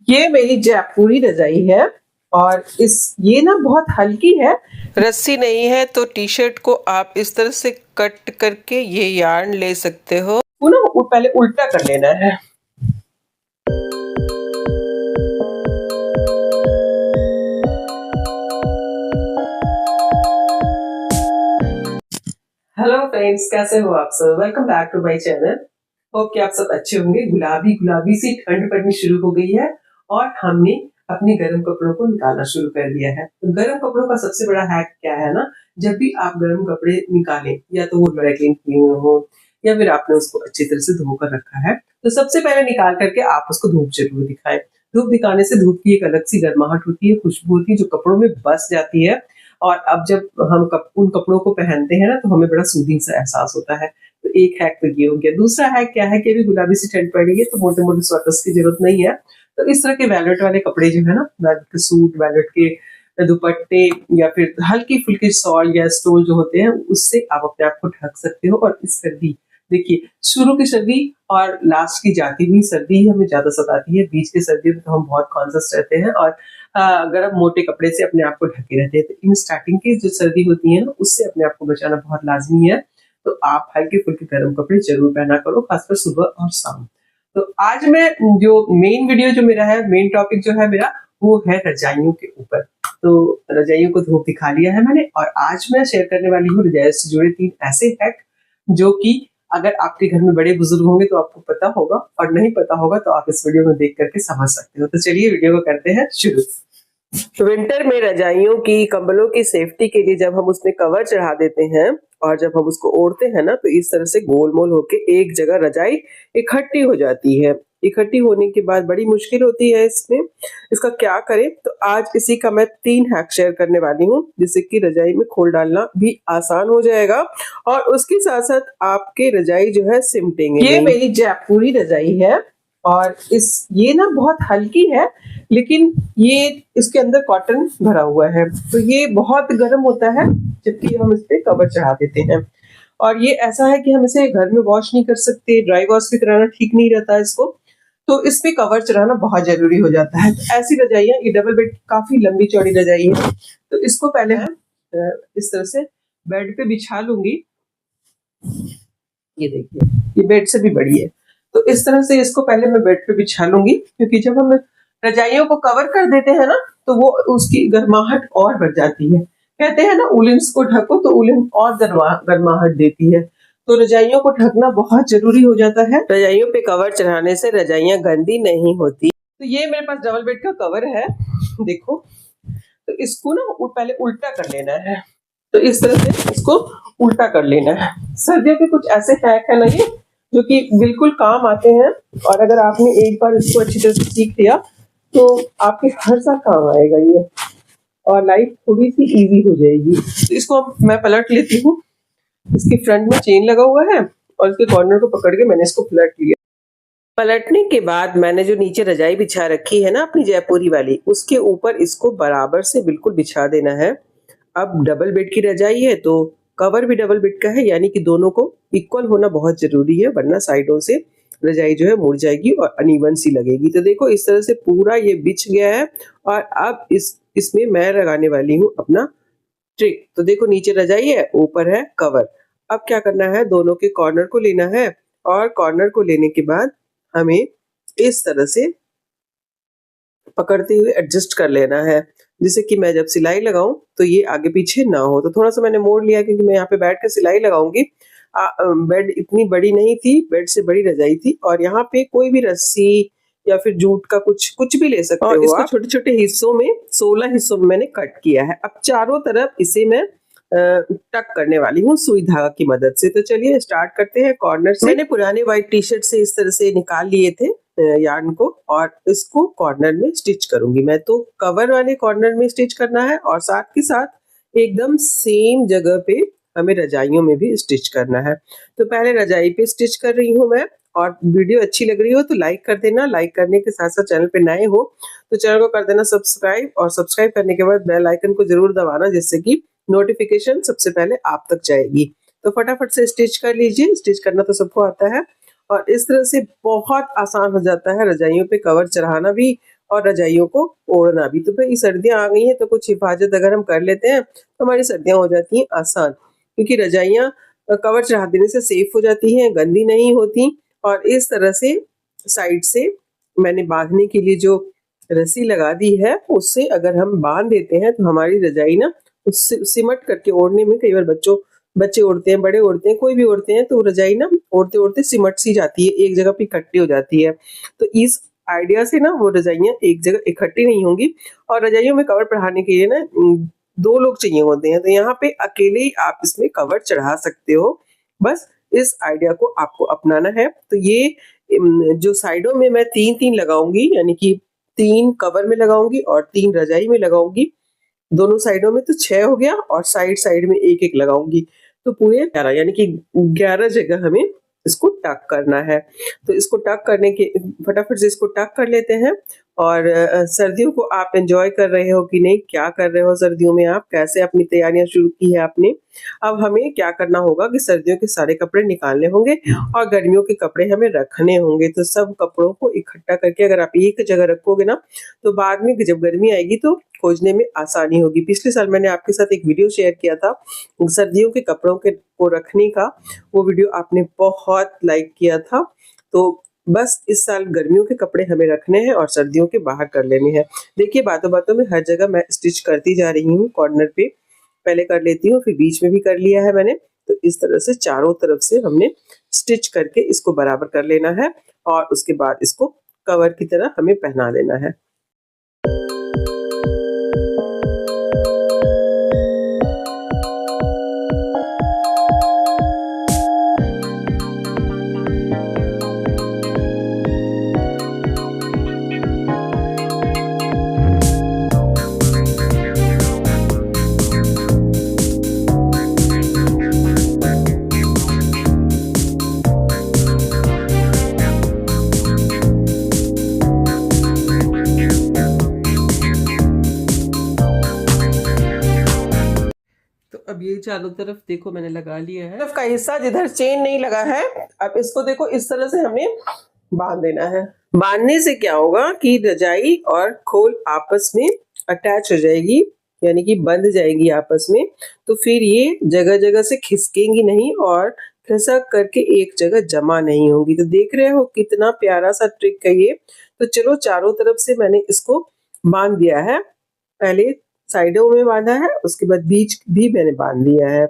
ये मेरी जयपुरी रजाई है और ये ना बहुत हल्की है। रस्सी नहीं है तो टी शर्ट को आप इस तरह से कट करके ये यार्न ले सकते हो। वो ना पहले उल्टा कर लेना है। हेलो फ्रेंड्स, कैसे हो आप सब? Welcome back to my channel. Hope कि आप सब अच्छे होंगे। गुलाबी गुलाबी सी ठंड पड़नी शुरू हो गई है और हमने अपने गर्म कपड़ों को निकालना शुरू कर दिया है। तो गर्म कपड़ों का सबसे बड़ा हैक क्या है ना, जब भी आप गर्म कपड़े निकालें, या तो वो ड्राई क्लीन किए हुए हो या फिर आपने उसको अच्छी तरह से धोकर रखा है, तो सबसे पहले निकाल करके आप उसको धूप जरूर दिखाएं। धूप दिखाने से धूप की एक अलग सी गर्माहट होती है, खुशबू होती है जो कपड़ों में बस जाती है। और अब जब हम उन कपड़ों को पहनते हैं ना, तो हमें बड़ा सूदिंग सा एहसास होता है। तो एक हैक तो ये हो गया। दूसरा हैक क्या है कि अभी गुलाबी सी ठंड पड़ रही है, तो मोटे मोटे स्वेटर्स की जरूरत नहीं है। तो इस तरह के वेलवेट वाले कपड़े जो है ना, वेलवेट के सूट, वेलवेट के दुपट्टे या फिर हल्की फुल्की शॉल या स्टोल जो होते हैं, उससे आप अपने आप को ढक सकते हो। और इस सर्दी, देखिए, शुरू की सर्दी और लास्ट की जाती हुई सर्दी ही हमें ज्यादा सताती है। बीच की सर्दियों में तो हम बहुत कॉन्शियस रहते हैं और गर्म मोटे कपड़े से अपने आप को ढके रहते हैं। तो इन स्टार्टिंग की जो सर्दी होती है ना, उससे अपने आप को बचाना बहुत लाजमी है। तो आप हल्के फुल्के गर्म कपड़े जरूर पहना करो, खासकर सुबह और शाम। तो आज मैं जो मेन वीडियो जो मेरा है, मेन टॉपिक जो है मेरा, वो है रजाइयों के ऊपर। तो रजाइयों को धूप दिखा लिया है मैंने, और आज मैं शेयर करने वाली हूँ रजाई से जुड़े 3 ऐसे हैक, जो कि अगर आपके घर में बड़े बुजुर्ग होंगे तो आपको पता होगा, और नहीं पता होगा तो आप इस वीडियो में देख करके समझ सकते हो। तो चलिए वीडियो को करते हैं शुरू। विंटर में रजाइयों की, कंबलों की सेफ्टी के लिए जब हम उसमें कवर चढ़ा देते हैं और जब हम उसको ओढ़ते हैं ना, तो इस तरह से गोल-मोल होके एक जगह रजाई इकट्ठी हो जाती है। इकट्ठी होने के बाद बड़ी मुश्किल होती है इसमें। इसका क्या करें? तो आज इसी का मैं 3 हैक शेयर करने वाली हूँ, जिससे कि रजाई में खोल डालना भी आसान हो जाएगा और उसके साथ-साथ आपके रजाई जो है सिमटेंगे ये नहीं। मेरी जयपुरी रजाई है और ये ना बहुत हल्की है, लेकिन ये इसके अंदर कॉटन भरा हुआ है, तो ये बहुत गर्म होता है जबकि हम इस पे कवर चढ़ा देते हैं। और ये ऐसा है कि हम इसे घर में वॉश नहीं कर सकते, ड्राई वॉश भी कराना ठीक नहीं रहता इसको, तो इस पे कवर चढ़ाना बहुत जरूरी हो जाता है। तो ऐसी रजाइयाँ, ये डबल बेड काफी लंबी चौड़ी रजाई है, तो इसको पहले मैं इस तरह से बेड पे बिछा लूंगी। ये देखिए, ये बेड से भी बड़ी है। तो इस तरह से इसको पहले मैं बेड पे बिछा लूंगी, क्योंकि जब हम रजाइयों को कवर कर देते हैं ना, तो वो उसकी गर्माहट और बढ़ जाती है। कहते हैं ना, उलेन्स को ढको तो उलेन और गर्माहट देती है। तो रजाइयों को ढकना बहुत जरूरी हो जाता है। रजाइयों पे कवर चढ़ाने से रजाइयाँ गंदी नहीं होती। तो ये मेरे पास डबल बेड का कवर है, देखो। तो इसको ना पहले उल्टा कर लेना है। तो इस तरह से इसको उल्टा कर लेना है। सर्दियों के कुछ ऐसे हैक है ना ये, जो कि बिल्कुल काम आते हैं, और अगर आपने एक बार इसको अच्छी तरह से सीख लिया तो आपके हर साल काम आएगा ये, और लाइफ थोड़ी सी इजी हो जाएगी। तो इसको मैं पलट लेती हूँ। इसके फ्रंट में चेन लगा हुआ है और इसके कॉर्नर को पकड़ के मैंने इसको पलट लिया। पलटने के बाद मैंने जो नीचे रजाई बिछा रखी है ना अपनी जयपुरी वाली, उसके ऊपर इसको बराबर से बिल्कुल बिछा देना है। अब डबल बेड की रजाई है तो कवर भी डबल बेड का है, यानी कि दोनों को इक्वल होना बहुत जरूरी है, वरना साइडों से रजाई जो है मुड़ जाएगी और अनइवन सी लगेगी। तो देखो इस तरह से पूरा ये बिछ गया है और अब इसमें मैं लगाने वाली हूँ अपना ट्रिक। तो देखो नीचे रजाई है, ऊपर है कवर। अब क्या करना है, दोनों के कॉर्नर को लेना है और कॉर्नर को लेने के बाद हमें इस तरह से पकड़ते हुए एडजस्ट कर लेना है, जिससे कि मैं जब सिलाई लगाऊं तो ये आगे पीछे ना हो। तो थोड़ा सा मैंने मोड़ लिया, क्योंकि मैं यहाँ पे बैठ के सिलाई लगाऊंगी। बेड इतनी बड़ी नहीं थी, बेड से बड़ी रजाई थी, और यहाँ पे कोई भी रस्सी या फिर जूट का कुछ कुछ भी ले सकते हो। इसको छोटे छोटे हिस्सों में 16 हिस्सों में मैंने कट किया है। अब चारों तरफ इसे मैं टक करने वाली हूँ सुई धागा की मदद से। तो चलिए स्टार्ट करते हैं कॉर्नर से। मैंने पुराने व्हाइट टी शर्ट से इस तरह से निकाल लिए थे यार्न को, और इसको कॉर्नर में स्टिच करूंगी मैं। तो कवर वाले कॉर्नर में स्टिच करना है और साथ के साथ एकदम सेम जगह पे हमें रजाइयों में भी स्टिच करना है। तो पहले रजाई पे स्टिच कर रही हूँ मैं, और वीडियो अच्छी लग रही हो तो लाइक कर देना। लाइक करने के साथ साथ चैनल पे नए हो तो चैनल को कर देना सब्सक्राइब, और सब्सक्राइब करने के बाद बेल आइकन को जरूर दबाना, जिससे कि नोटिफिकेशन सबसे पहले आप तक जाएगी। तो फटाफट से स्टिच कर लीजिए, स्टिच करना तो सबको आता है, और इस तरह से बहुत आसान हो जाता है रजाइयों पे कवर चढ़ाना भी और रजाइयों को ओढ़ना भी। तो भाई सर्दियाँ आ गई हैं तो कुछ हिफाजत अगर हम कर लेते हैं तो हमारी सर्दियाँ हो जाती हैं आसान, क्योंकि रजाइयाँ कवर चढ़ा देने से सेफ हो जाती हैं, गंदी नहीं होती। और इस तरह से साइड से मैंने बांधने के लिए जो रस्सी लगा दी है, उससे अगर हम बांध देते हैं तो हमारी रजाई ना सिमट करके ओढ़ने में, कई बार बच्चे ओढ़ते हैं, बड़े ओढ़ते हैं, कोई भी ओढ़ते हैं, तो रजाई ना ओढ़ते-ओढ़ते सिमट सी जाती है, एक जगह पे इकट्ठी हो जाती है। तो इस आइडिया से ना वो रजाइयाँ एक जगह इकट्ठी नहीं होंगी। और रजाइयों में कवर बढ़ाने के लिए ना 2 लोग चाहिए होते हैं, तो यहाँ पे अकेले ही आप इसमें कवर चढ़ा सकते हो। बस इस आइडिया को आपको अपनाना है। तो ये जो साइडों में मैं 3-3 लगाऊँगी, यानी कि 3 कवर में लगाऊँगी और 3 रजाई में लगाऊँगी। दोनों साइडों में तो 6 हो गया और साइड-साइड में 1-1 लगाऊँगी। तो पूरे 11, यानी कि 11 जगह हमें इसको टक करना है। तो इसको टक करने के फटाफट से इसको टक कर लेते हैं। और सर्दियों को आप एन्जॉय कर रहे हो कि नहीं? क्या कर रहे हो सर्दियों में आप? कैसे अपनी तैयारियाँ शुरू की है आपने? अब हमें क्या करना होगा कि सर्दियों के सारे कपड़े निकालने होंगे और गर्मियों के कपड़े हमें रखने होंगे। तो सब कपड़ों को इकट्ठा करके अगर आप एक जगह रखोगे ना, तो बाद में जब गर्मी आएगी तो खोजने में आसानी होगी। पिछले साल मैंने आपके साथ एक वीडियो शेयर किया था सर्दियों के कपड़ों को रखने का, वो वीडियो आपने बहुत लाइक किया था। तो बस इस साल गर्मियों के कपड़े हमें रखने हैं और सर्दियों के बाहर कर लेने हैं। देखिए बातों-बातों में हर जगह मैं स्टिच करती जा रही हूँ, कॉर्नर पे पहले कर लेती हूँ, फिर बीच में भी कर लिया है मैंने। तो इस तरह से चारों तरफ से हमने स्टिच करके इसको बराबर कर लेना है और उसके बाद इसको कवर की तरह हमें पहना देना है। तो अब ये चारों तरफ देखो मैंने लगा लिया है। तरफ का हिस्सा जिधर चेन नहीं लगा है, अब इसको देखो इस तरह से हमें बांध देना है। बांधने से क्या होगा कि रजाई और खोल आपस में अटैच हो जाएगी, यानी कि बंध जाएगी आपस में। तो फिर ये जगह-जगह से खिसकेंगी नहीं और खिसक करके एक जगह जमा नहीं होंगी। तो देख रहे हो कितना प्यारा सा ट्रिक है ये। तो चलो चारों तरफ से मैंने इसको बांध दिया है। पहले साइडों में बांधा है, उसके बाद बीच भी मैंने बांध दिया है।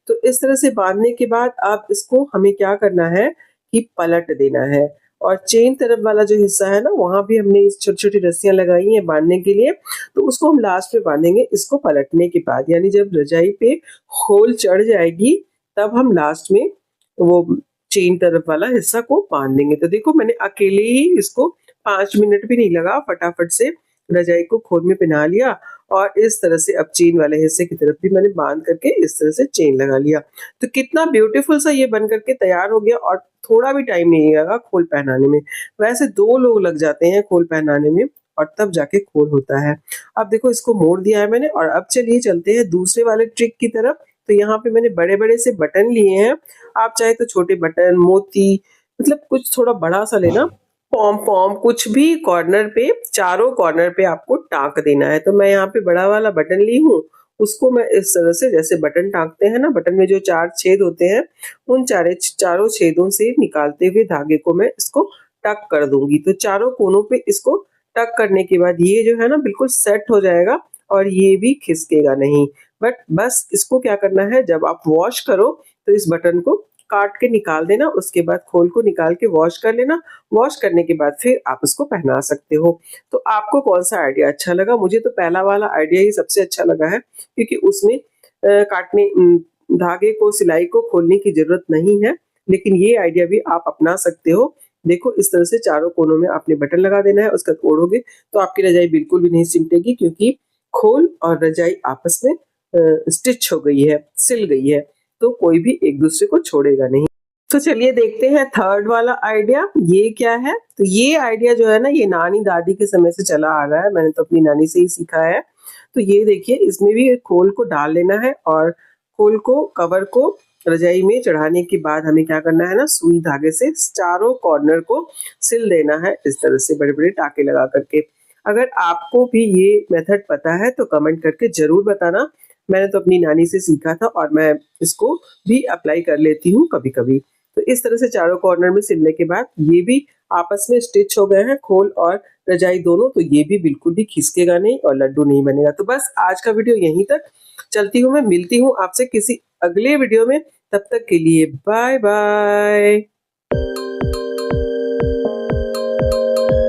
तो इस तरह से बांधने के बाद अब इसको हमें क्या करना है कि पलट देना है। और चेन तरफ वाला जो हिस्सा है ना, वहाँ भी हमने इस छोटी-छोटी रस्सियाँ लगाई हैं बांधने के लिए, तो उसको हम लास्ट में बांधेंगे इसको पलटने के बाद। यानी जब रजाई पे होल चढ़ जाएगी, तब हम लास्ट में वो चेन तरफ वाला हिस्सा को बांध देंगे। तो देखो मैंने अकेले ही इसको 5 मिनट भी नहीं लगा, फटाफट से रजाई को खोल में पहना लिया और इस तरह से अब चेन वाले हिस्से की तरफ भी मैंने बांध करके इस तरह से चेन लगा लिया। तो कितना ब्यूटीफुल सा ये बन करके तैयार हो गया और थोड़ा भी टाइम नहीं लगा खोल पहनाने में। वैसे 2 लोग लग जाते हैं खोल पहनाने में और तब जाके खोल होता है। अब देखो इसको मोड़ दिया है मैंने और अब चलिए चलते हैं दूसरे वाले ट्रिक की तरफ। तो यहाँ पे मैंने बड़े-बड़े से बटन लिए हैं। आप चाहे तो छोटे बटन, मोती, मतलब कुछ थोड़ा बड़ा सा लेना, पॉम-पॉम कुछ भी कॉर्नर पे, चारों कॉर्नर पे आपको टाँक देना है। तो मैं यहाँ पे बड़ा वाला बटन ली हूँ, उसको मैं इस तरह से जैसे बटन टाँकते हैं ना, बटन में जो 4 छेद होते हैं, उन चारों छेदों से निकालते हुए धागे को मैं इसको टक कर दूँगी। तो चारों कोनों पे इसको टक करने के बाद ये जो है ना बिल्कुल सेट हो जाएगा और ये भी खिसकेगा नहीं। बट बस इसको क्या करना है, जब आप वॉश करो तो इस बटन को काट के निकाल देना, उसके बाद खोल को निकाल के वॉश कर लेना। वॉश करने के बाद फिर आप उसको पहना सकते हो। तो आपको कौन-सा आइडिया अच्छा लगा? मुझे तो पहला वाला आइडिया ही सबसे अच्छा लगा है, क्योंकि उसमें धागे को, सिलाई को खोलने की ज़रूरत नहीं है, लेकिन ये आइडिया भी आप अपना सकते हो। देखो इस तरह से चारों कोनों में आपने बटन लगा देना है, उसके बाद ओढ़ोगे तो आपकी रज़ाई बिल्कुल भी नहीं सिमटेगी, क्योंकि खोल और रज़ाई आपस में स्टिच हो गई है, सिल गई है। तो कोई भी एक दूसरे को छोड़ेगा नहीं। तो चलिए देखते हैं थर्ड वाला आइडिया, ये क्या है? तो ये आइडिया जो है ना, ये नानी दादी के समय से चला आ रहा है, मैंने तो अपनी नानी से ही सीखा है। तो ये देखिए इसमें भी खोल को डाल लेना है और खोल को, कवर को रजाई में चढ़ाने के बाद हमें क्या करना है ना, सुई धागे से चारों कॉर्नर को सिल देना है इस तरह से बड़े-बड़े टाके लगा करके। अगर आपको भी ये मेथड पता है तो कमेंट करके ज़रूर बताना। मैंने तो अपनी नानी से सीखा था और मैं इसको भी अप्लाई कर लेती हूँ कभी-कभी। तो इस तरह से चारों कॉर्नर में सिलने के बाद ये भी आपस में स्टिच हो गए हैं, खोल और रजाई दोनों, तो ये भी बिल्कुल भी खिसकेगा नहीं और लड्डू नहीं बनेगा। तो बस आज का वीडियो यहीं तक। चलती हूँ मैं, मिलती हूँ आपसे किसी अगले वीडियो में। तब तक के लिए बाय बाय।